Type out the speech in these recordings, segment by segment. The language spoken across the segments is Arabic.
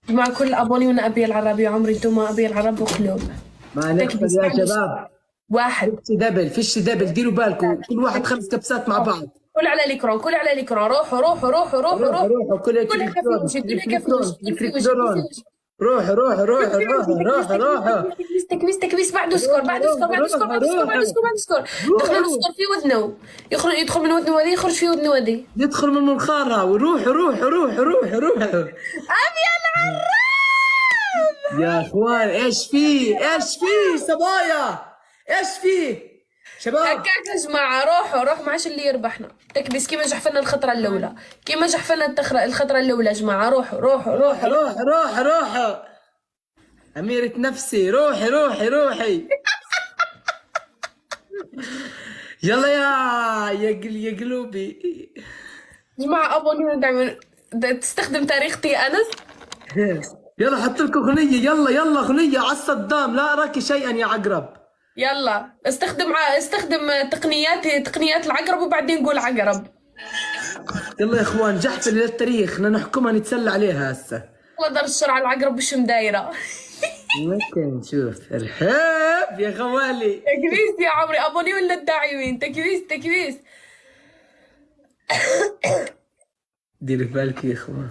مع كل ابوني وانا ابي العربي وعمري انتم ما ابي العرب وقلوب. ما نخسر تكبس يا بعد شباب. واحد. فيش دبل ديروا بالكم، كل واحد 5 كبسات مع بعض. كل على الكرون، كل على الكرون، روحوا روحوا روحوا روحوا روحوا روحوا. روحوا كل كلها في الكتريكترون وجهي، كلها في وجهي، كل في وجهي، كل في الكتريكترون. وجهي. روحوا روحوا روحوا روحوا روحوا روحوا. تكبيس تكبيس تكبيس بعده سكور، بعده سكور، بعده سكور، بعده سكور، بعده سكور، بعده سكور. دخلوا السكور في وذنه، يدخل من وذنه هذه، يخرج في وذنه هذه. يدخل من منخارها وروحوا روحوا روحوا روحوا روحوا. ابي العرب. يا اخوان ايش في؟ ايش في صبايا؟ ايش في؟ شباب هكاك يا جماعة، روحوا معاش اللي يربحنا. تكبيس كيما جحفلنا الخطرة الأولى، كيما جحفلنا الخطرة الأولى يا جماعة. روحوا روحوا روحوا. روحوا. أميرة نفسي روحي روحي روحي. يلا يا قلوبي. جماعة أبوني دائما تستخدم تاريختي أنس. يلا حط لكم أغنية، يلا أغنية على الصدام، لا أراك شيئا يا عقرب. يلا استخدم تقنيات العقرب وبعدين قول عقرب. يلا يا اخوان جحفل للتاريخ، بدنا نحكمها نتسلى عليها هسه. والله در الشرع العقرب وش مدايرة. ممكن نشوف الحب يا خوالي. تكبيس يا عمري، أبوني ولا الداعمين. تكبيس. ديري بالك يا اخوان،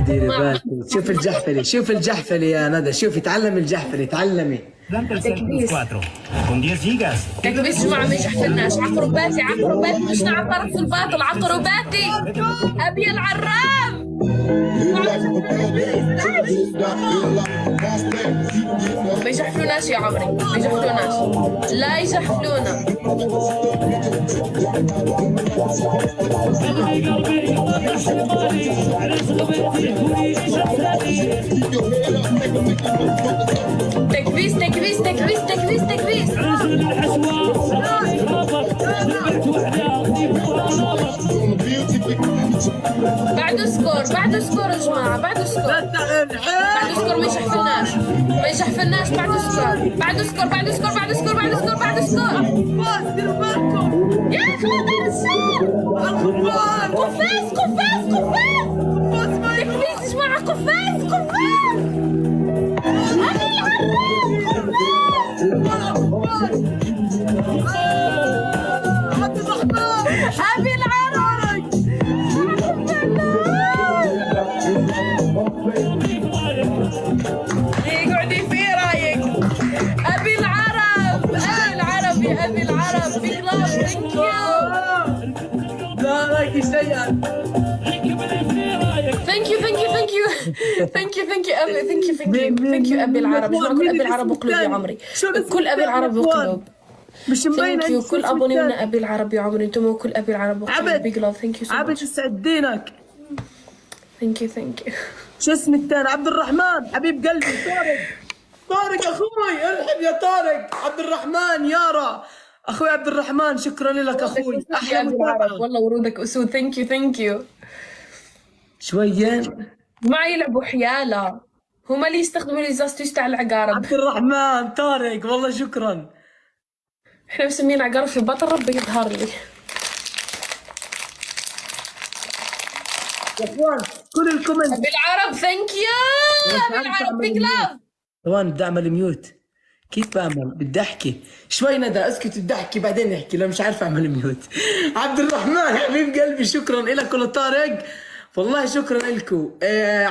ديري بالك. شوف الجحفلي يا ندى، شوفي تعلمي الجحفلي، تعلمي. تكبيس تكبيس جماعة، ما يجحفلناش. عقرباتي مش نعترف في الباطل. عقرباتي أبي العرام. ما يجحفلوناش يا عمري، ما يجحفلوناش، لا يجحفلونا. تكبيس. بعده سكور يا جماعة، بعده سكور. ما يجحفلناش. بعده سكور. يا أخي قفاز. تكبيس يا جماعة، قفاز. أبي العرب. يقعدي في رايك. أبي العرب يا أبي العرب. Big love, thank you. لا رايك شيئا. Thank you أبي العرب. جماعة كل أبي العرب وقلوب يا عمري، كل أبي العرب وقلوب. مش مبين ثانك يو كل ابوني وانا ابي العرب يا عمري، انتم كل ابي العرب وقلوب. بيج لاف، ثانك يو سو عبد يسعد دينك. ثانك يو. شو اسمك الثاني؟ عبد الرحمن حبيب قلبي. طارق اخوي، ارحب يا طارق. عبد الرحمن يارا اخوي عبد الرحمن، شكرا لك اخوي. احلى متابعة والله، ورودك اسود. ثانك يو. شوية ما يلعبوا حيالة، هما اللي يستخدموا الازاز على العقارب. عبد الرحمن طارق والله شكرا. احنا مسمين عقارب في بطل، ربي يظهر لي. يا اخوان كل الكومنت ابي العرب. ثانك يو ابي العرب. بيج لاف. اخوان بدي اعمل ميوت. كيف بعمل؟ بدي احكي شوي. ندى اسكت، بدي احكي بعدين نحكي، لو مش عارف اعمل ميوت. عبد الرحمن حبيب قلبي شكرا لك ولطارق، والله شكرا لكم.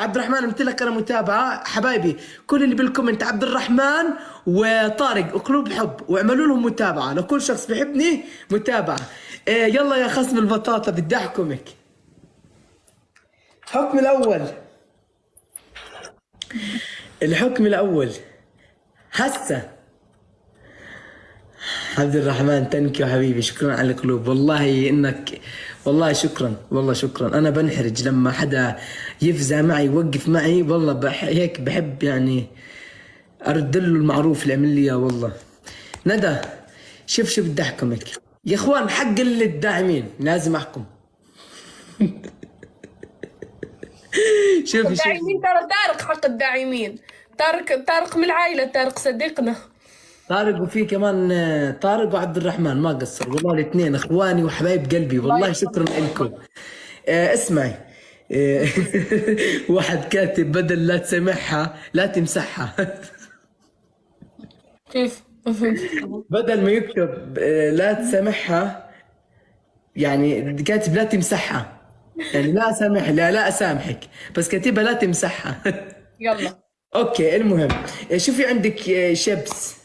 عبد الرحمن قلت لك انا متابعه حبايبي، كل اللي بالكومنت عبد الرحمن وطارق قلوب حب، واعملوا لهم متابعه، لكل شخص بحبني متابعه. يلا يا خصم البطاطا بدي احكمك. الحكم الاول هسه. عبد الرحمن ثانك يو حبيبي، شكرا على القلوب، والله انك والله شكرا، والله شكرا. انا بنحرج لما حدا يفزع معي يوقف معي، والله هيك بحب يعني ارد له المعروف اللي عمل لي اياه والله. ندى شوف بدي احكمك يا اخوان، حق الداعمين لازم احكم. شوفي الداعمين ترى طارق، حق الداعمين. طارق من العائلة، طارق صديقنا. طارق، وفي كمان طارق وعبد الرحمن ما قصر والله، الاثنين اخواني وحبايب قلبي، والله شكرا لكم. اسمعي، إيه، واحد كاتب بدل لا تسامحها لا تمسحها. كيف؟ ما فهمت. بدل ما يكتب لا تسامحها، يعني كاتب لا تمسحها، يعني لا اسامح، لا اسامحك، بس كاتبها لا تمسحها. يلا. اوكي المهم، شوفي عندك شيبس،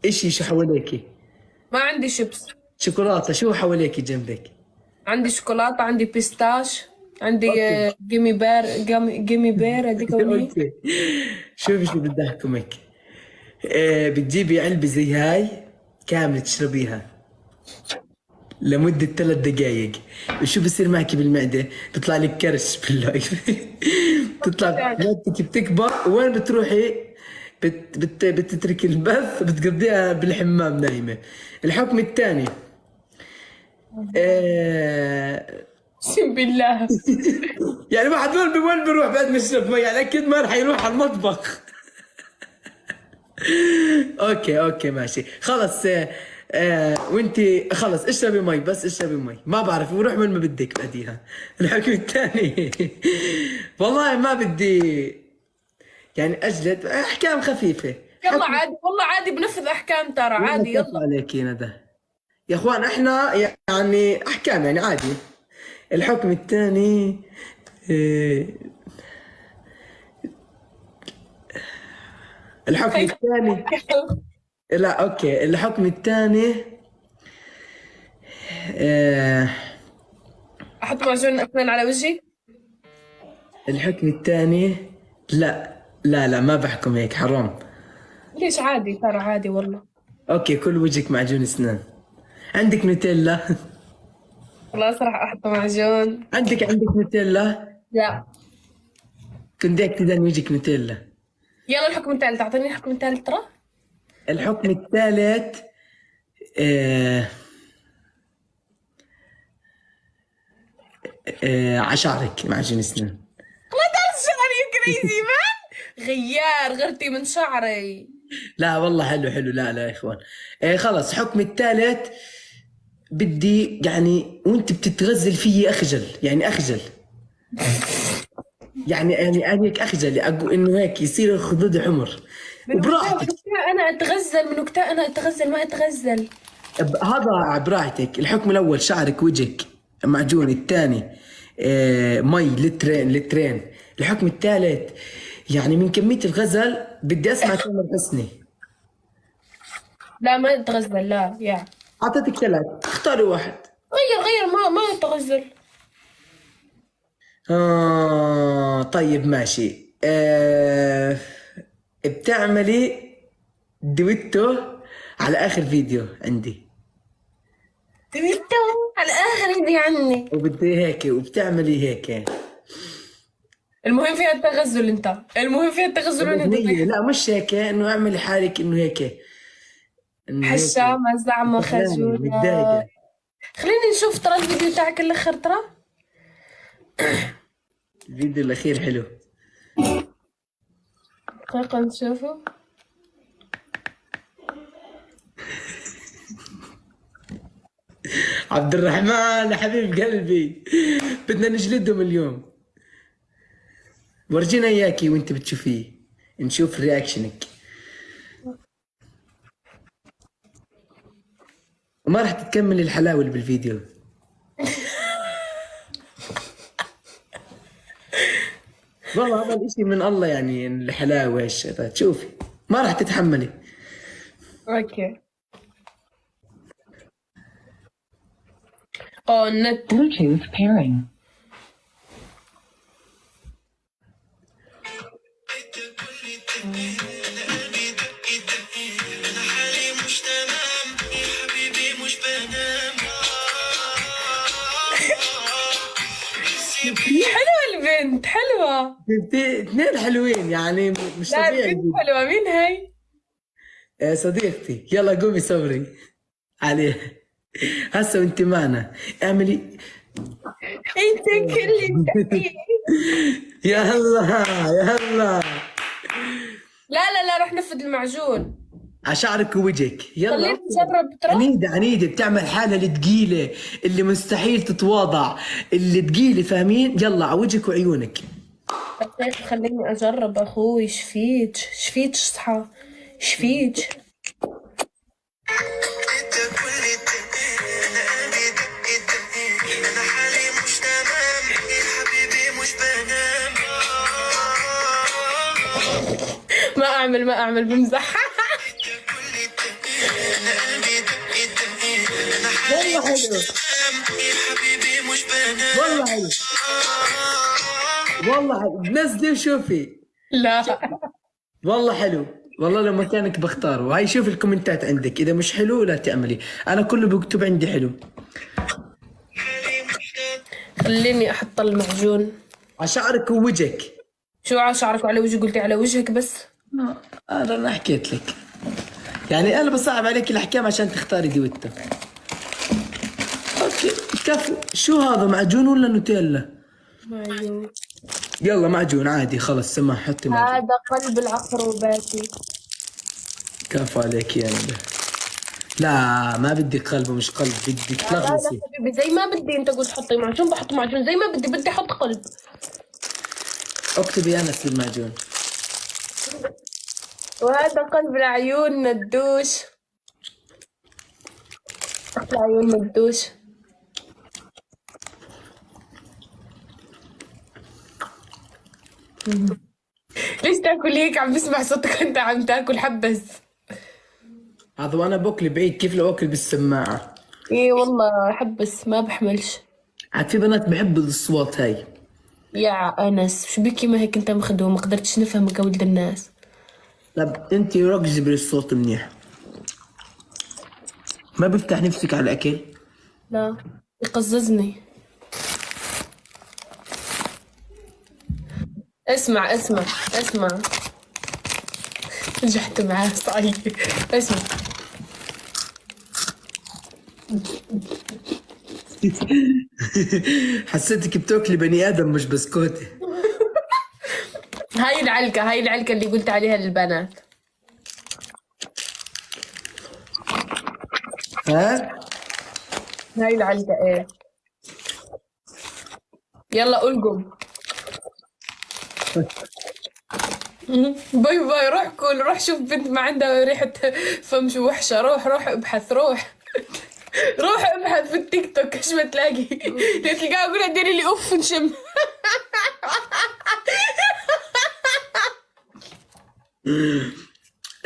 اشي شو حواليكي؟ ما عندي شيبس. شوكولاتة، شو حواليكي جنبك؟ عندي شوكولاتة، عندي بيستاش، عندي اوكي. جيمي بير، جيمي بير هذيك وين اوكي، شوفي شو بدي احكمك. بتجيبي علبة زي هاي كاملة تشربيها لمدة 3 دقايق، وشو بصير معك بالمعدة؟ بيطلع لك كرش باللايف. تطلع هي؟ معدتك بتكبر، وين بتروحي؟ بتترك البث، بتقضيها بالحمام نايمة. الحكم الثاني، آه اقسم بالله. يعني واحد دول وين بيروح بعد ما يشرب مي؟ يعني اكيد ما راح يروح على المطبخ. اوكي ماشي خلص. وانتي خلص اشربي مي، بس اشربي مي، ما بعرف وروح وين ما بدك بعديها. الحكم الثاني. والله ما بدي يعني اجلد، احكام خفيفة. يلا حكم. عادي، والله عادي، بنفذ احكام ترى، والله عادي كفو يلا. عليك يا ندى. يا اخوان احنا يعني احكام يعني عادي. الحكم الثاني، آه، الحكم خايفة. الثاني، لا اوكي الحكم الثاني، آه، احط معجون اسنان على وجهي. الحكم الثاني، لا ما بحكم هيك، حرام. ليش؟ عادي ترى، عادي والله. اوكي كل وجهك معجون اسنان. عندك نوتيلا؟ خلاص راح احط معجون. عندك نوتيلا؟ لا. كنت بدك تدهن وجهك نوتيلا. يلا الحكم الثالث، اعطيني الحكم الثالث ترى. الحكم الثالث، عشارك معجون اسنان. لا تعرف شعري كريزي مان. غرتي من شعري. لا والله حلو، لا يا اخوان. خلص حكم الثالث، بدي يعني وانت بتتغزل فيي اخجل، يعني اخجل. يعني انا هيك اخجل، اقول انه هيك يصير خدودي حمر. من وبراحتك، وقتها انا اتغزل، من وقتها انا اتغزل ما اتغزل. هذا براحتك. الحكم الاول شعرك وجهك معجون، الثاني مي لترين. الحكم الثالث يعني من كمية الغزل بدي اسمع تامر حسني. لا ما اتغزل، لا يا. اعطيتك 3، اختاري واحد. غير ما اتغزل. طيب ماشي. بتعملي دويتو على اخر فيديو عندي، تبيتو على اخر يدي عني. وبدي هيك، وبتعملي هيك المهم فيها التغزل، انت المهم فيها التغزل وانا أغنية. ضدك. لا مش هيك، انه اعملي حالك انه هيك، انه هيك حشامة زعمة زعلانة خجولة. متضايقة. خليني نشوف ترى الفيديو تاعك الاخر ترى. الفيديو الاخير حلو. دقيقة نشوفه. عبد الرحمن حبيب قلبي، بدنا نجلدهم اليوم. ورجينا اياكي وانت بتشوفيه، نشوف رياكشنك. وما راح تكمل الحلاوة اللي بالفيديو. والله هذا الاشي من الله، يعني الحلاوة هالشغلات، شوفي ما راح تتحملي. اوكي. النت. Bluetooth pairing. حلوة البنت، حلوة. اثنين حلوين يعني، مش لا طبيعي. البنت حلوة، مين هي؟ صديقتي، يلا قومي صبري عليه. هسه وانت معنا اعملي. انت كل يلا. لا رح نفذ المعجون. على شعرك ووجهك. يلا. خليني اجرب ترى. عنيدة عنيدة، بتعمل حالها الثقيلة اللي مستحيل تتواضع، اللي ثقيلة، فاهمين؟ يلا على وجهك وعيونك. خليني اجرب اخوي. شفيت اصحى شفيت. انا حالي مش تمام يا حبيبي مش بنام. ما اعمل بمزح. والله حلو، يا حبيبي مش بنام. والله حلو، والله حلو. نزلي وشوفي. لا والله حلو، والله لو مكانك بختاره. وهي شوف الكومنتات عندك، اذا مش حلو لا تعملي، انا كله بكتب عندي حلو. خليني احط المعجون. على شعرك ووجهك. شو على شعرك وعلى وجهك؟ قلتي على وجهك بس. انا حكيت لك، يعني انا بصعب عليك الاحكام عشان تختاري دويتو. اوكي كفو. شو هذا، معجون ولا نوتيلا؟ معجون. يلا معجون عادي، خلص سماح حطي معجون. هذا قلب العقرباتي. كفو عليك يا ندى. لا ما بدي قلب ومش قلب، بدك لا تلغوصي. حبيبي، زي ما بدي. انت قلت حطي معجون بحط معجون، زي ما بدي احط قلب. اكتبي انس المعجون. وهذا قلب العيون ندوش. العيون ندوش. ليش تاكل هيك؟ عم بسمع صوتك انت عم تاكل حبس. هذا وانا باكل بعيد، كيف لو اكل بالسماعه؟ ايه والله حبس ما بحملش. عاد في بنات بحبوا الصوت هاي. يا انس شو بكي ما هيك انت مخدوم، ما قدرتش نفهمك يا ولد الناس. طب انت ركزي بالصوت منيح، ما بفتح نفسك على الاكل. لا يقززني. اسمع نجحت معاه صحيح. اسمع حسيتك بتاكلي بني ادم مش بسكوتة. هاي العلكة اللي قلت عليها للبنات. ها هاي العلكة ايه. يلا ألقم. باي باي. روح كل، روح شوف بنت ما عندها ريحة فم شو وحشة. روح ابحث. روح ابحث في التيك توك ايش ما تلاقي. تلقاها اقولها ديري لي اوف نشم.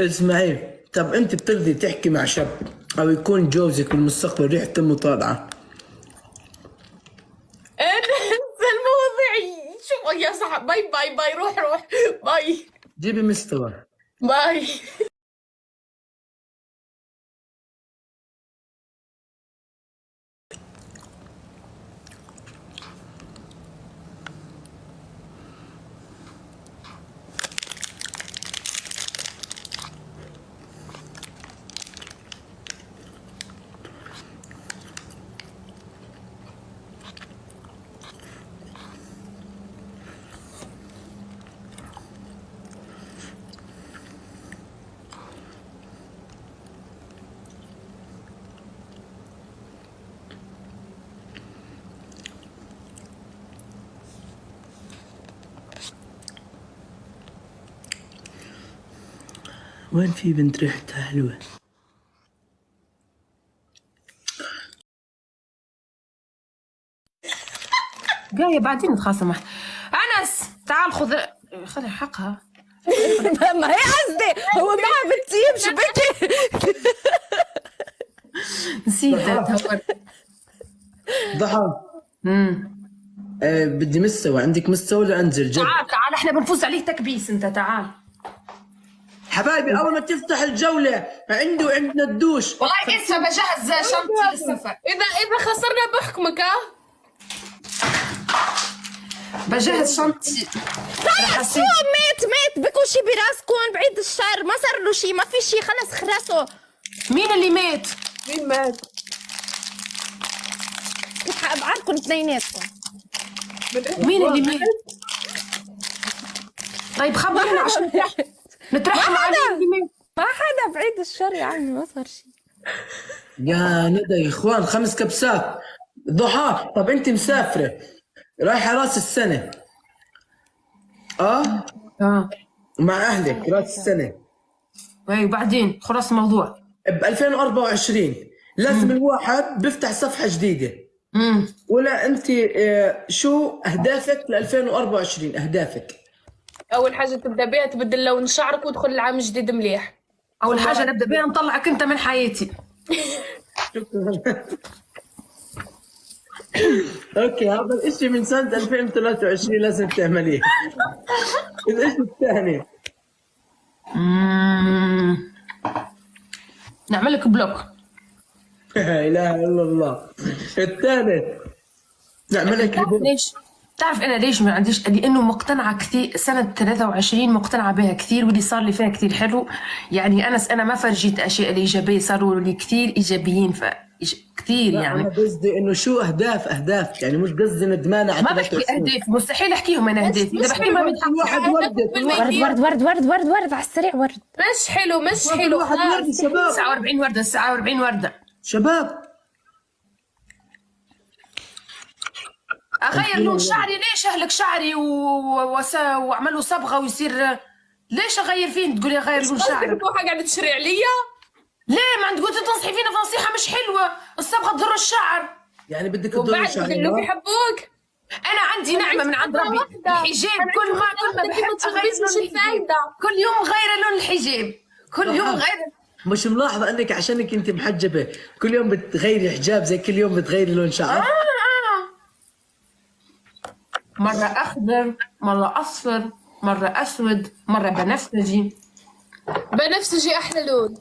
اسمعي، طب انت بترضي تحكي مع شاب او يكون جوزك بالمستقبل ريحة تمه طالعة؟ انسى المواضيع. شوف يا صاحب. باي روح باي جيبي مستوى. باي. وين في بنت ريحتها حلوة؟ جاية بعدين نتخاصم. أنس تعال خذ حقها. ما هي قصدي هو معها بنتي مش بكي. نسيت أتهور. ضحى. بدي مستوى، عندك مستوى ولا انزل جد؟ تعال احنا بنفوز عليك تكبيس. انت تعال حبايبي اول ما تفتح الجولة عندي وعندنا الدوش. والله اسمع بجهز شنطتي للسفر. اذا خسرنا بحكمك. بجهز شنطتي. شو مات بكل شي براسكم بعيد الشر. ما صار له شي، ما في شي، خلص خرسوا. مين اللي مات؟ مين مات؟ ابعادكم اثنيناتكم. مين اللي مات؟ طيب خبرنا عشان نترحم على اللي مات. ما حدا بعيد الشر يا عمي، ما صار شيء. يا ندى يا اخوان 5 كبسات. ضحى طب انت مسافرة رايحة راس السنة اه مع اهلك راس السنة اي، وبعدين خلاص الموضوع. ب 2024 لازم الواحد بيفتح صفحة جديدة. ولا انت شو اهدافك ل 2024؟ اهدافك اول حاجه تبدا بيها تبدل لون شعرك وتدخل العام الجديد مليح. اول حاجه نبدا بها نطلعك انت من حياتي. اوكي هذا الاشي من سنة 2023 لازم تعمليه. الاشي الثاني نعمل لك بلوك. لا اله الا الله. الثالث نعمل لك تعرف ليش؟ تعرف انا ليش ما عنديش؟ لانه مقتنعه كثير سنه 23 مقتنعه بها كثير، واللي صار لي فيها كثير حلو. يعني انا ما فرجيت اشياء الايجابيه، صاروا لي كثير ايجابيين كثير يعني. انا قصدي انه شو اهداف يعني مش قصدي ندمانه على ما بحكي اهداف، مستحيل احكيهم انا اهدافي، اذا بحكي ما كل واحد وردة ورد على السريع، ورد. مش حلو مش حلو. واحد وردة شباب 49 ورده 49 ورده. شباب. اغير لون شعري ليش؟ اهلك شعري واعمل له صبغه ويصير، ليش اغير فين؟ تقولي اغير لون شعري؟ روحك قاعده تشري عليا؟ ليه ما انت قلت تنصحي فينا نصيحه مش حلوه؟ الصبغه تضر الشعر. يعني بدك تضل وبعد شعرك اللي بيحبوك. انا عندي نعمه من عند ربي، الحجاب كل ما بحب اغير لون الحجاب، كل يوم غير لون الحجاب، كل يوم غير. مش ملاحظه انك عشانك انت محجبه كل يوم بتغيري حجاب زي كل يوم بتغيري لون شعر؟ مره اخضر، مره اصفر، مره اسود، مره بنفسجي. بنفسجي احلى لون.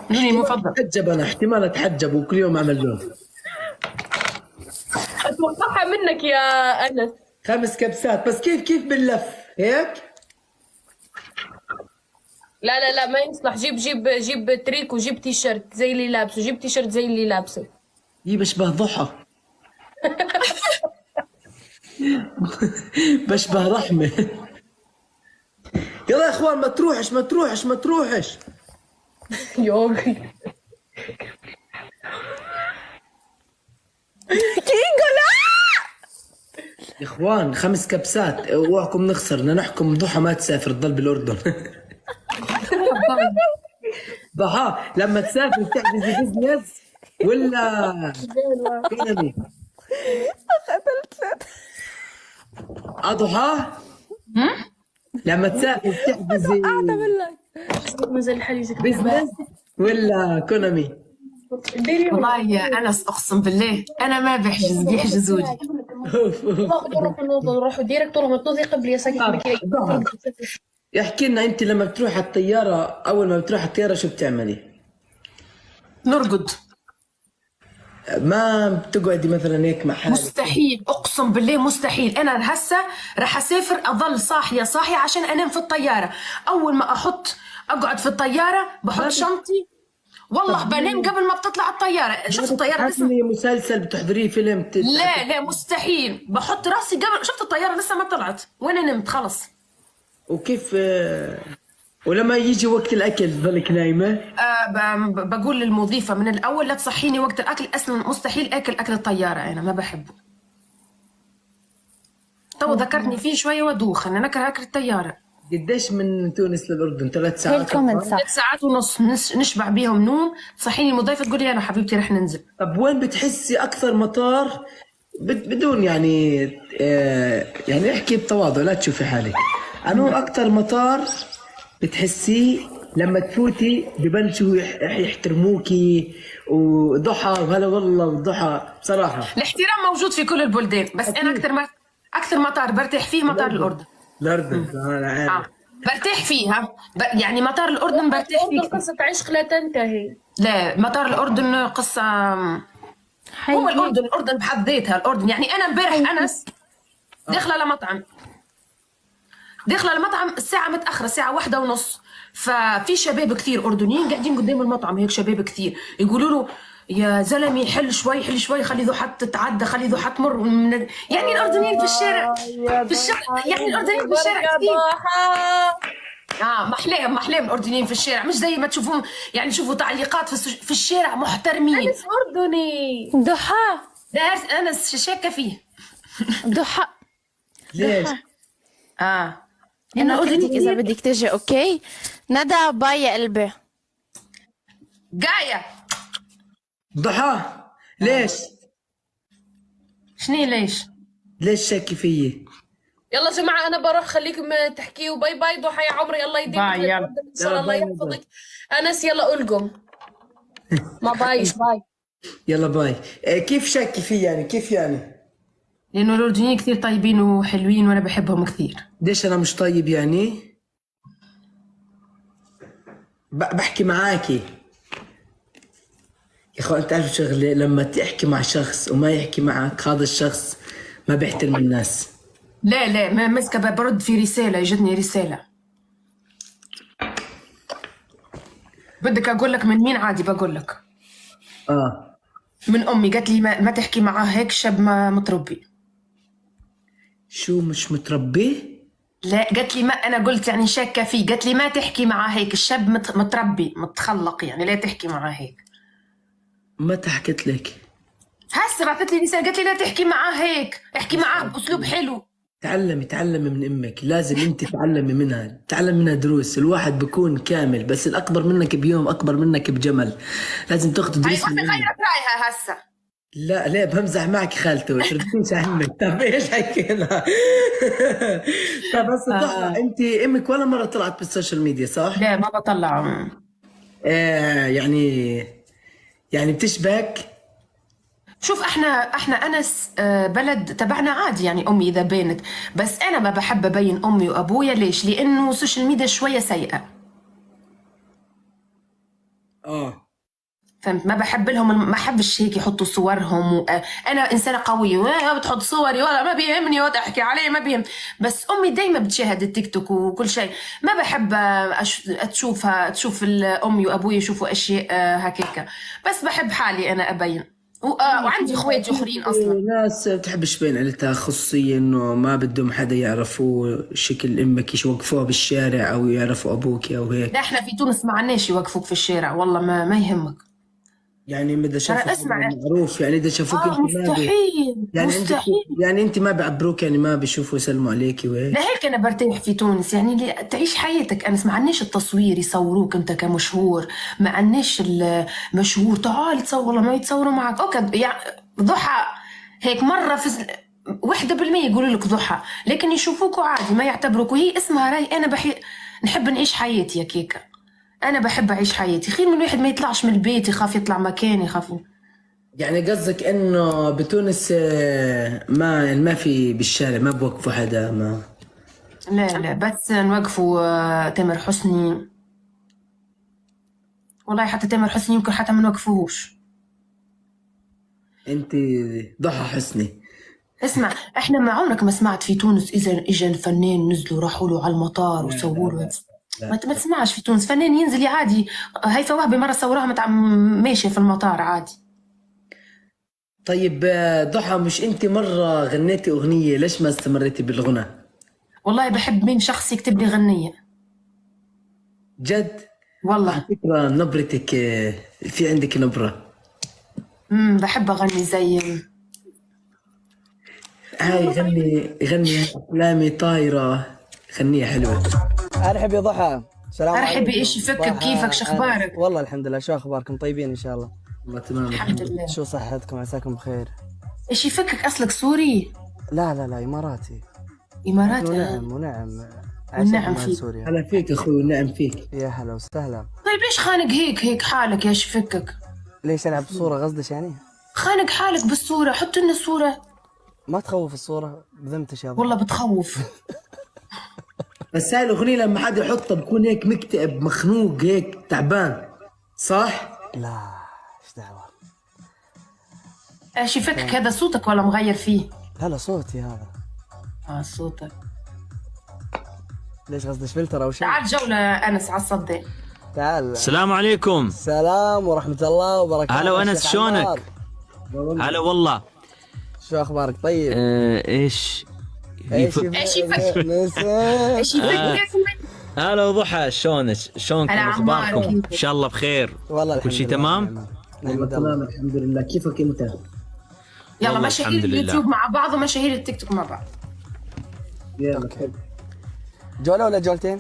لوني المفضل. اتحجب انا، احتمال اتحجب وكل يوم اعمل لون. اتوقعها منك يا انس. 5 كبسات بس كيف باللف هيك؟ لا ما يصلح. جيب تريك وجيب تي شيرت زي اللي لابسه، جيب تي شيرت زي اللي لابسه. بشبه ضحى. بشبه رحمة. يلا يا اخوان ما تروحش. يوغي كينجو لا يا اخوان 5 كبسات اوعكم نخسر، بدنا نحكم ضحى ما تسافر تضل بالاردن. ضحى لما تسافر تحجزي بزنس ولا كلمي؟ ضحى لما تسافر تحجزي نزل الحديث بزنس ولا كونامي؟ والله يا انس اقسم بالله انا ما بحجز، بيحجزوا لي. روحوا ديركت ما تنوضي قبل يا ساكت. احكي لنا انت لما بتروح على الطياره، اول ما بتروح على الطياره شو بتعملي؟ نرقد. ما بتقعدي مثلا هيك مع حالك؟ مستحيل، اقسم بالله مستحيل. انا هسه راح اسافر اضل صاحيه عشان انام في الطياره. اول ما اقعد في الطياره بحط شنطتي، والله بنام قبل ما بتطلع الطياره. شفت الطياره لسه مسلسل بتحضريه فيلم لا مستحيل. بحط راسي قبل، شفت الطياره لسه ما طلعت وانا نمت خلص. وكيف ولما يجي وقت الاكل تضلك نايمه؟ بقول للمضيفه من الاول لا تصحيني وقت الاكل، اصلا مستحيل اكل الطياره، انا ما بحبه. تو ذكرتني فيه شويه ودوخ، انا نكره اكل الطياره. قديش من تونس للاردن؟ 3 ساعات؟ الكومنت صح. 3 ساعات ونص نشبع بيهم نوم. تصحيني المضيفه تقول لي انا حبيبتي رح ننزل. طب وين بتحسي اكثر مطار بدون يعني احكي بتواضع لا تشوفي حالك، انو اكثر مطار بتحسيه لما تفوتي ببلشوا يحترموكي وضحى وهلا والله وضحى؟ بصراحه الاحترام موجود في كل البلدان، بس انا اكثر مطار برتاح فيه مطار الاردن. انا عارف. برتاح فيها يعني مطار الاردن برتاح فيه. قصة عشق لا تنتهي. لا مطار الاردن قصه. هو الاردن بحد ذاتها الاردن. يعني انا امبارح انس داخله لمطعم الساعه متاخره، الساعه 1:30، ففي شباب كثير اردنيين قاعدين قدام المطعم هيك، شباب كثير يقولوا له يا زلمي حل شوي خلي ذو حد تتعدى، خلي ذو حد تمر يعني الاردنيين في الشارع يعني الاردنيين في الشارع كثير. محلاهم الاردنيين في الشارع، مش زي ما تشوفوهم يعني. شوفوا تعليقات في الشارع محترمين. انس اردني. ضحى ده انا شاكه فيه. ضحى ليش؟ انا انا اردني اذا بدك تجي اوكي. ندى باي يا قلبي. جايه. ضحى ليش؟ شنو ليش؟ ليش شاكي فيي؟ يلا جماعة أنا بروح، خليكم تحكيوا. باي باي ضحى يا عمري، الله يديمك باي، يلا. إن شاء الله، الله باي، باي. يحفظك. أنس يلا ألقم. ما بايش باي. يلا باي. كيف شاكي فيي يعني؟ كيف يعني؟ لانه الاردنيين كثير طيبين وحلوين وانا بحبهم كثير. ليش انا مش طيب يعني؟ بحكي معاكي يا اخوان. تعرف شغله، لما تحكي مع شخص وما يحكي معك، هذا الشخص ما بيحترم الناس. لا ما مسكه، برد في رساله، اجتني رساله. بدك اقول لك من مين؟ عادي بقول لك. من امي، قالت لي ما تحكي معاه هيك، شاب ما متربي. شو مش متربي؟ لا قالت لي، ما انا قلت يعني شاكه فيه، قالت لي ما تحكي معاه هيك، الشاب متربي متخلق يعني، لا تحكي معاه هيك. متى حكيت لك؟ هسه بعثت لي رساله، قالت لي لا تحكي معاه هيك، احكي معاه باسلوب حلو. تعلمي من امك، لازم انت تعلمي منها دروس. الواحد بيكون كامل، بس الاكبر منك بيوم اكبر منك بجمل. لازم تاخذ هاي دروس امي من امك. غيرت رايها هسه. لا بمزح معك خالته، ترديش عنك. طب ايش حكينا؟ طب بس ضحى، انت امك ولا مره طلعت بالسوشيال ميديا صح؟ لا ما بطلع. يعني بتشبك. شوف احنا انس بلد تبعنا عادي يعني، امي اذا بينت، بس انا ما بحب ابين امي وابويا. ليش؟ لانه السوشيال ميديا شويه سيئه. فهمت؟ ما بحب لهم، ما بحبش هيك يحطوا صورهم انا انسانه قويه بتحط صوري ولا ما بيهمني وقت احكي عليه، ما بيهم. بس امي دايما بتشاهد التيك توك وكل شيء، ما بحب تشوف امي وابوي يشوفوا اشياء هكاك. بس بحب حالي انا ابين. وعندي اخوات اخرين اصلا. ناس بتحبش تبين عيلتها خصوصيه، انه ما بدهم حدا يعرفوا شكل امك، يوقفوها بالشارع او يعرفوا ابوك او هيك. لا احنا في تونس ما عندناش يوقفوك في الشارع، والله ما يهمك. يعني اذا شافوك اسمع، معروف، يعني اذا شافوك انت مستحيل يعني مستحيل. يعني انت ما بيعبروك، يعني ما بيشوفوا يسلموا عليك وهيك. لا هيك انا برتاح في تونس يعني، تعيش حياتك. انا ما عندناش التصوير يصوروك انت كمشهور، ما عندناش المشهور تعال تصور، والله ما يتصوروا معك. اوكي يعني ضحى هيك مره في 1% يقولوا لك ضحى، لكن يشوفوك عادي ما يعتبروك، وهي اسمها راي. انا نحب نعيش حياتي يا كيكه، انا بحب اعيش حياتي. خير من واحد ما يطلعش من البيت، يخاف يطلع مكان، يخاف. يعني قصدك انه بتونس ما في بالشارع ما بوقفوا حدا؟ ما لا بس نوقفوا تامر حسني. والله حتى تامر حسني يمكن حتى ما نوقفوهوش. انت ضحى حسني. اسمع، احنا ما عمرك ما سمعت في تونس اذا اجى الفنان نزلوا راحوا له على المطار وسووا له. ما تسمعش في تونس فنان ينزل عادي. هيفا وهبي مره صوروها ماشيه في المطار عادي. طيب ضحى، مش انت مره غنيتي اغنيه، ليش ما استمريتي بالغنى؟ والله بحب مين شخص يكتب لي غنيه. جد؟ والله على فكره نبرتك، في عندك نبره. بحب اغني زي هاي غني احلامي طايره، غنيه حلوه. ارحب يا ضحى. السلام عليكم. ارحب، ايش يفكك؟ كيفك؟ شخبارك؟ والله الحمد لله. شو اخباركم؟ طيبين ان شاء الله؟ والله تمام الحمد لله. شو صحتكم؟ عساكم بخير. ايش يفكك؟ اصلك سوري؟ لا اماراتي. اماراتي؟ ونعم والنعم عايش فيك. سوريا. هلا فيك اخوي، نعم فيك. يا هلا وسهلا. طيب ليش خانق هيك حالك؟ يا يفكك؟ ليش العب صوره قصدك يعني؟ خانق حالك بالصوره، حط لنا الصوره. ما تخوف الصوره بذمتك يا ضحى. والله بتخوف. بس هاي الاغنيه لما حد يحطها بكون هيك مكتئب مخنوق هيك تعبان، صح؟ لا ايش دعوه. ايش يفكك؟ هذا صوتك ولا مغير فيه؟ لا صوتي هذا. صوتك. ليش قصدك فلتر او شيء؟ تعال جولة أنس على الصدى. تعال. السلام عليكم. السلام ورحمه الله وبركاته. هلا وأنس، شلونك؟ هلا والله. شو اخبارك؟ طيب. ايش ايش ايش يفكك؟ ايش يفكك؟ هلا ضحى، شلونك؟ شلونكم؟ هلا عمار، اخباركم؟ كيفك؟ ان شاء الله بخير. والله كل الحمد شيء لله تمام؟ نعم. والله نحمد الله. تمام الحمد لله. كيفك انت؟ يلا والله مشاهير الحمد لله. اليوتيوب مع بعض ومشاهير التيك توك مع بعض. يلا حلو. جولة ولا جولتين؟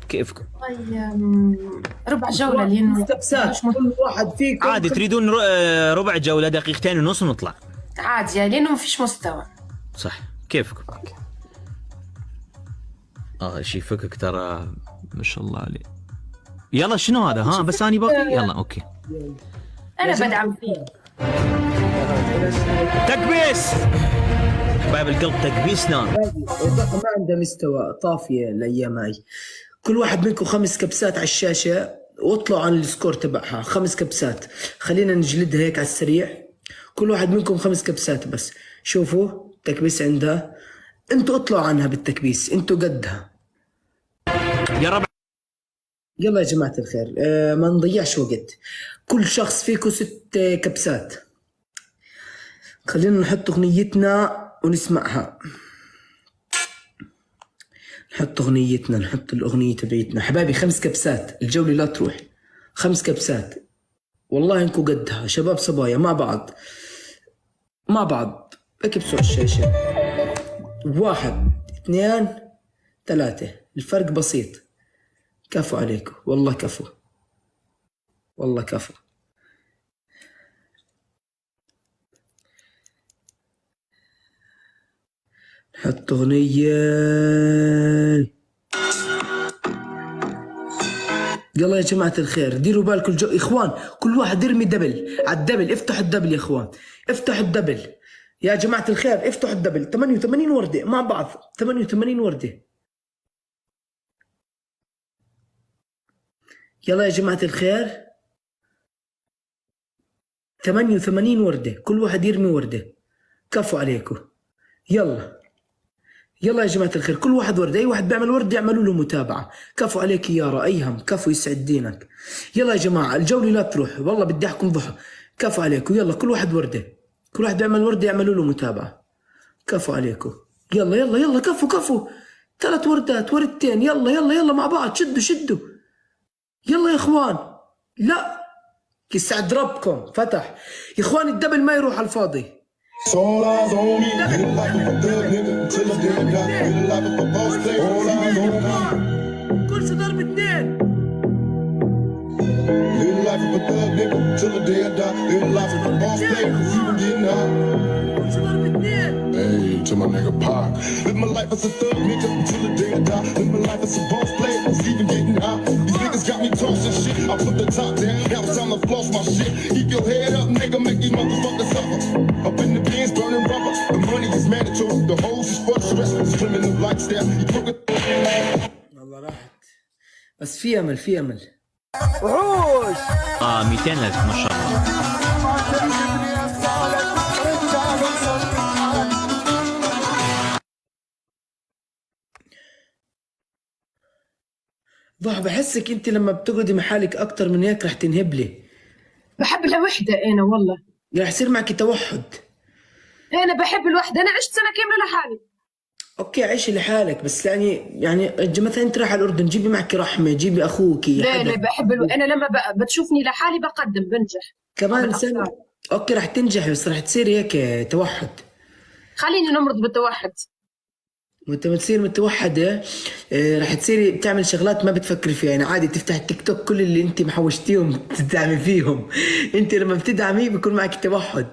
كيفكم؟ ربع جولة لأنه مستبسات كل واحد فيكم عادي تريدون ربع جولة، دقيقتين ونص ونطلع؟ عادي يعني لأنه ما فيش مستوى. صح، كيفكم؟ شي فكك ترى، ما شاء الله عليه. يلا شنو هذا؟ ها بس اني باقي. يلا اوكي. أنا بدعم فيه. تكبيس حبايب القلب، تكبيس نار. الضحى ما عنده مستوى، طافيه الايام هاي. كل واحد منكم 5 كبسات على الشاشه واطلعوا عن السكور تبعها. 5 كبسات، خلينا نجلدها هيك على السريع. كل واحد منكم 5 كبسات بس. شوفوا تكبيس عندها، انتوا اطلعوا عنها بالتكبيس، انتوا قدها. يا ربع يلا يا جماعة الخير، ما نضيعش وقت. كل شخص فيكم 6 كبسات. خلينا نحط اغنيتنا ونسمعها. نحط اغنيتنا، نحط الاغنية تبعتنا حبايبي. 5 كبسات، الجولة لا تروح. 5 كبسات والله انكم قدها. شباب صبايا مع بعض، مع بعض اكبسوا الشاشة. 1 2 3. الفرق بسيط. كفو عليكم والله، كفو والله كفو. نحط اغنية. يلا يا جماعة الخير ديروا بالكم اخوان، كل واحد يرمي دبل على الدبل. افتحوا الدبل يا اخوان، افتحوا الدبل يا جماعة الخير، افتحوا الدبل. 88 وردة مع بعض، 88 وردة. يلا يا جماعة الخير 88 وردة، كل واحد يرمي وردة. كفو عليكم. يلا يلا يا جماعة الخير كل واحد وردة. أي واحد بيعمل وردة يعملوا له متابعة. كفو عليك يارا أيهم، كفو يسعد دينك. يلا يا جماعة الجولة لا تروح، والله بدي أحكم ضحى. كفو عليكم. يلا كل واحد وردة، كل واحد بيعمل وردة يعملوا له متابعة. كفو عليكم. يلا يلا يلا كفو كفو. 3 وردات، وردتين. يلا يلا يلا مع بعض، شدوا شدوا. يلا يا اخوان. لا يسعد ربكم فتح يا اخوان، الدبل ما يروح على الفاضي. All eyes on me, hit like a thug nigga till the day I die. Hit like a boss player, all eyes on me. كل شي ضرب 2. Live life of a thug nigga till the day I die. Live life of a boss player, even getting high. كل شي ضرب 2. Hey, to my nigga Pac. Live my life as a thug nigga till the day I die. Live my life as a boss player, even getting high. These niggas got me tossing shit. I put the top down, now it's time to floss my shit. Keep your head up, nigga, make these motherfuckers suffer. Up in the bins, burning rubber. The money is mandatory. The hoes is for the stress. Swimming the lifestyle. You crooked. والله راحت، بس في امل، في امل. وحوش 200,000 ما شاء الله. ضحى بحسك انت لما بتقعدي محالك اكتر من هيك رح تنهبلي، بحب الوحدة أنا والله. رح يصير معك توحد. أنا بحب الوحدة، أنا عشت سنة كاملة لحالي. اوكي عيشي لحالك، بس يعني مثلا انت رايحه الاردن جيبي معك رحمه، جيبي اخوك. لا لا بحب أنا لما بتشوفني لحالي بقدم بنجح. كمان بالأفكار. سنه اوكي رح تنجحي، بس رح تصيري هيك توحد. خليني نمرض بالتوحد. وانت ما تصير متوحده رح تصيري بتعمل شغلات ما بتفكري فيها. يعني عادي تفتح التيك توك، كل اللي انت محوشتيهم تدعمي فيهم. انت لما بتدعمي بيكون معك توحد.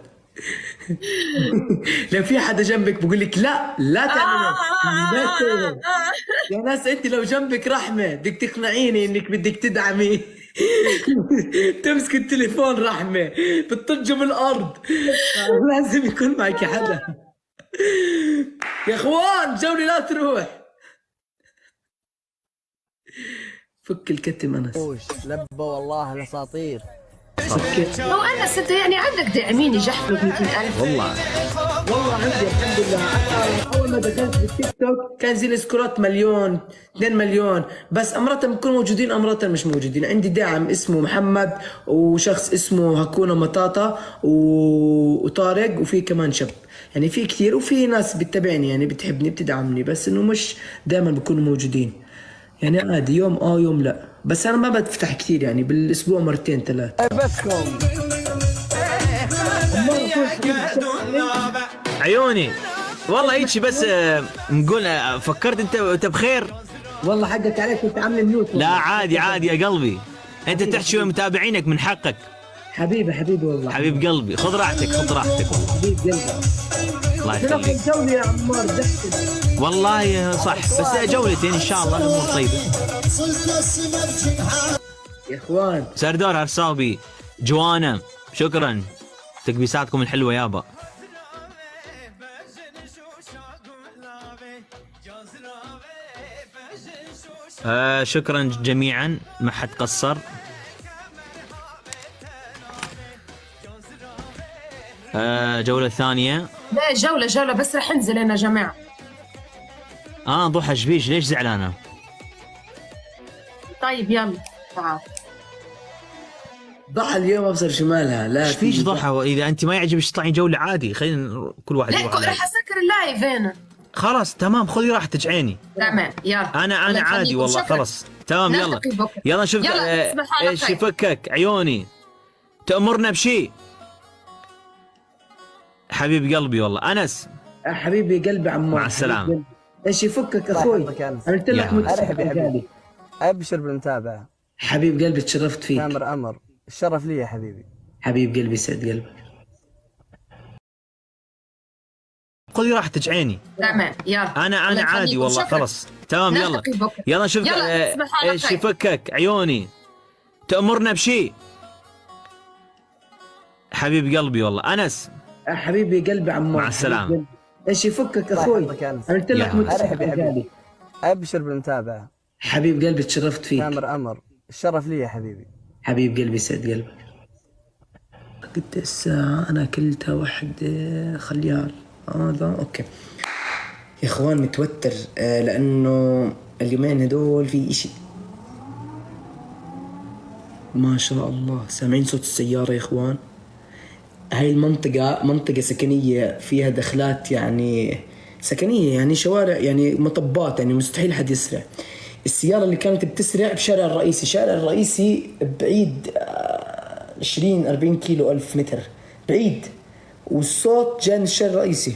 لو في حدا جنبك بقول لك لا لا تعملي لا تسوي. يا ناس انت لو جنبك رحمه بدك تقنعيني انك بدك تدعمي. تمسك التليفون رحمه بتطجه من الارض. لازم يكون معك حدا. يا اخوان جولة لا تروح. فك الكتم انس. وحوش لبى والله الاساطير. لو أنس أنت يعني عندك داعمين يجحفلوا ب 200,000. والله والله عندي الحمد لله. انا اول ما دخلت بالتيك توك كان زي السكورات 1,000,000 2 مليون، بس امرات بكونوا موجودين امرات مش موجودين. عندي داعم اسمه محمد، وشخص اسمه هكونا مطاطا، وطارق، وفي كمان شاب. يعني في كثير، وفي ناس بتتابعني يعني بتحبني بتدعمني، بس انه مش دائما بكونوا موجودين. يعني عادي يوم يوم لا، بس انا ما بفتح كثير يعني بالاسبوع مرتين 3. بسكم عيوني والله هيك بس نقول فكرت انت بخير. والله حقك عليك كنت عامل ميوت. لا عادي عادي يا قلبي، انت تحكي متابعينك من حقك. حبيبي والله. حبيب قلبي خذ راحتك خذ راحتك والله. حبيب قلبي. الله تلقى يخليك. الجولة يا عمار ضحك. والله صح، بس جولتين ان شاء الله الامور طيبه. يا اخوان سردور هرساوي جوانا شكرا، تكبيساتكم الحلوه يابا. شكرا جميعا ما حد قصر. جولة ثانية. لا جولة بس رح انزل انا يا جماعة. ضحى شبيش ليش زعلانة؟ طيب يلا تعال. ضحى اليوم ابصر شمالها. لا ايش فيش ضحى؟ اذا انت ما يعجبك تطلعين جولة عادي، خلينا كل واحد لا يروح على- رح اسكر اللايف انا. خلاص تمام خذي راحتك عيني. تمام يلا. انا الله عادي يخليكم. والله شكراً. خلاص تمام يلا نلتقي بكرة. يلا نشوف يلا، تصبح على ايش خير. يفكك عيوني تأمرنا بشيء. حبيب قلبي والله أنس. حبيبي قلبي عمار. مع السلامة. ايش يفكك اخوي؟ يحفظك يا أنس. انا قلت لك يا متسحب مرحبا يا غالي. ابشر بالمتابعه. حبيب قلبي تشرفت فيك. امر الشرف لي يا حبيبي. حبيب قلبي سعد قلبك. خذي راحتك عيني. تمام يلا. أنا الله عادي يخليكم. والله شكراً. خلاص تمام يلا نلتقي بكرة. يلا نشوف يلا، تصبح على ايش خير. يفكك عيوني تأمرنا بشيء. حبيب قلبي والله أنس. حبيبي قلبي عمار. مع السلامة. حبيب قلبي. ايش يفكك اخوي؟ يحفظك يا أنس. انا قلت لك يا متسحب مرحبا يا غالي. ابشر بالمتابعه. حبيب قلبي تشرفت فيك. امر الشرف لي يا حبيبي. حبيب قلبي سعد قلبك. قد الساعة أنا أكلتها وحدة خليها هذا أوكي. يا إخوان متوتر لأنه اليومين هدول في إشي ما شاء الله. سامعين صوت السيارة يا إخوان؟ هاي المنطقة منطقة سكنية فيها دخلات يعني سكنية، يعني شوارع يعني مطبات، يعني مستحيل حد يسرع. السيارة اللي كانت بتسرع بشارع الرئيسي، الشارع الرئيسي بعيد 20-40 كيلو 1000 متر بعيد، والصوت جاء من الشارع الرئيسي.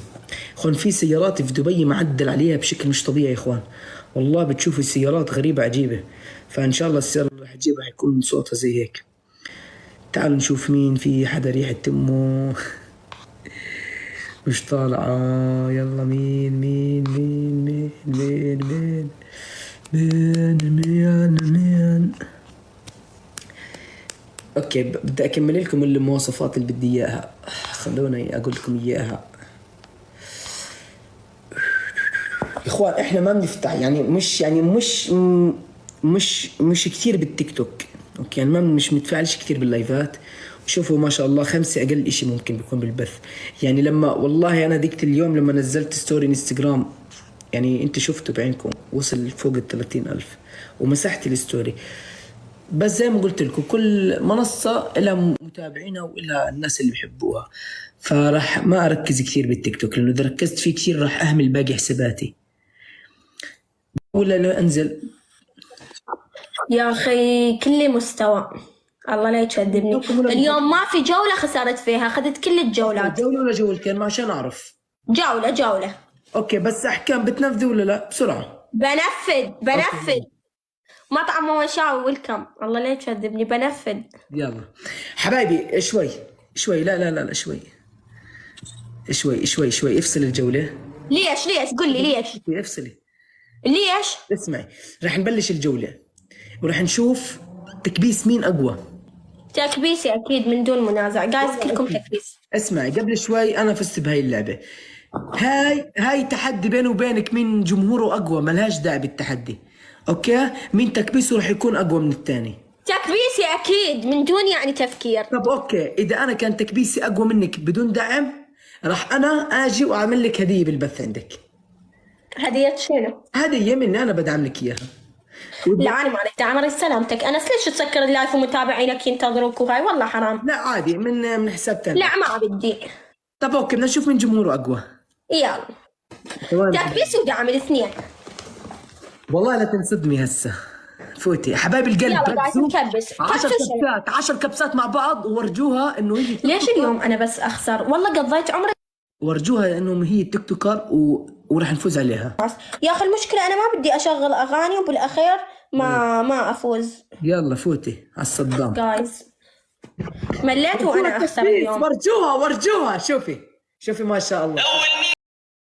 اخوان في سيارات في دبي معدل عليها بشكل مش طبيعي يا اخوان، والله بتشوفوا السيارات غريبة عجيبة. فان شاء الله السيارة اللي راح تجيبها حيكون صوتها زي هيك. تعالوا نشوف مين في حدا ريحة تمه مش طالعة. يلا مين اوكي بدي اكمل لكم المواصفات اللي بدي اياها، خلوني اقول لكم اياها. اخوان احنا ما بنفتح يعني مش كثير بالتيك توك، اوكي يعني مش متفاعلش كثير باللايفات. شوفوا ما شاء الله 5 اقل اشي ممكن بيكون بالبث. يعني لما والله انا ديكت اليوم لما نزلت ستوري انستغرام، يعني انت شفتوا بعينكم وصل فوق 30,000 ومسحت الستوري. بس زي ما قلت لكم كل منصة لها متابعينها وإلها الناس اللي بيحبوها، فراح ما أركز كثير بالتيك توك، لأنه إذا ركزت فيه كثير راح أهمل باقي حساباتي. ولا لو أنزل يا أخي كلي مستوى، الله لا يكذبني. اليوم ما في جولة خسرت فيها، أخذت كل الجولات. جولة ولا جولتين ما عشان أعرف. جولة أوكي بس أحكام بتنفذي ولا لا بسرعة؟ بنفذ. مطعم مشاوي ويلكم، الله لا يكذبني بنفذ. يلا حبايبي شوي لا شوي افصل الجولة. ليش قل لي ليش افصلي. ليش؟ اسمعي راح نبلش الجولة وراح نشوف تكبيس مين أقوى. تكبيسي أكيد من دون منازع، جايز كلكم تكبيس. اسمعي قبل شوي أنا فزت بهاي اللعبة. هاي تحدي بيني وبينك، مين جمهوره أقوى، ملهاش داعي بالتحدي. أوكي مين تكبيسه راح يكون أقوى من الثاني. تكبيسي أكيد من دون يعني تفكير. طب أوكي إذا أنا كان تكبيسي أقوى منك بدون دعم، راح أنا أجي وأعمل لك هدية بالبث عندك. هدية شنو؟ هدية مني أنا بدعم لك إياها. لا أنا ما عليك دعم سلامتك. أنا ليش تسكر اللايف ومتابعينك ينتظروك وهاي؟ والله حرام. لا عادي من حساب تاني. لا ما بدي. طب أوكي بدنا نشوف مين جمهوره أقوى. يلا تكبيسي ودعم الاثنين. والله لا تنصدمي هسه. فوتي حبايب القلب، يلا guys ركزوا. نكبس. 10 كبسات مع بعض وورجوها انه هي ليش اليوم انا بس اخسر؟ والله قضيت عمري. ورجوها انه هي تيك توكر وراح نفوز عليها. يا اخي المشكله انا ما بدي اشغل اغاني وبالاخير ما افوز. يلا فوتي على الصدام. جايز مليت وانا اخسر اليوم. ورجوها شوفي ما شاء الله.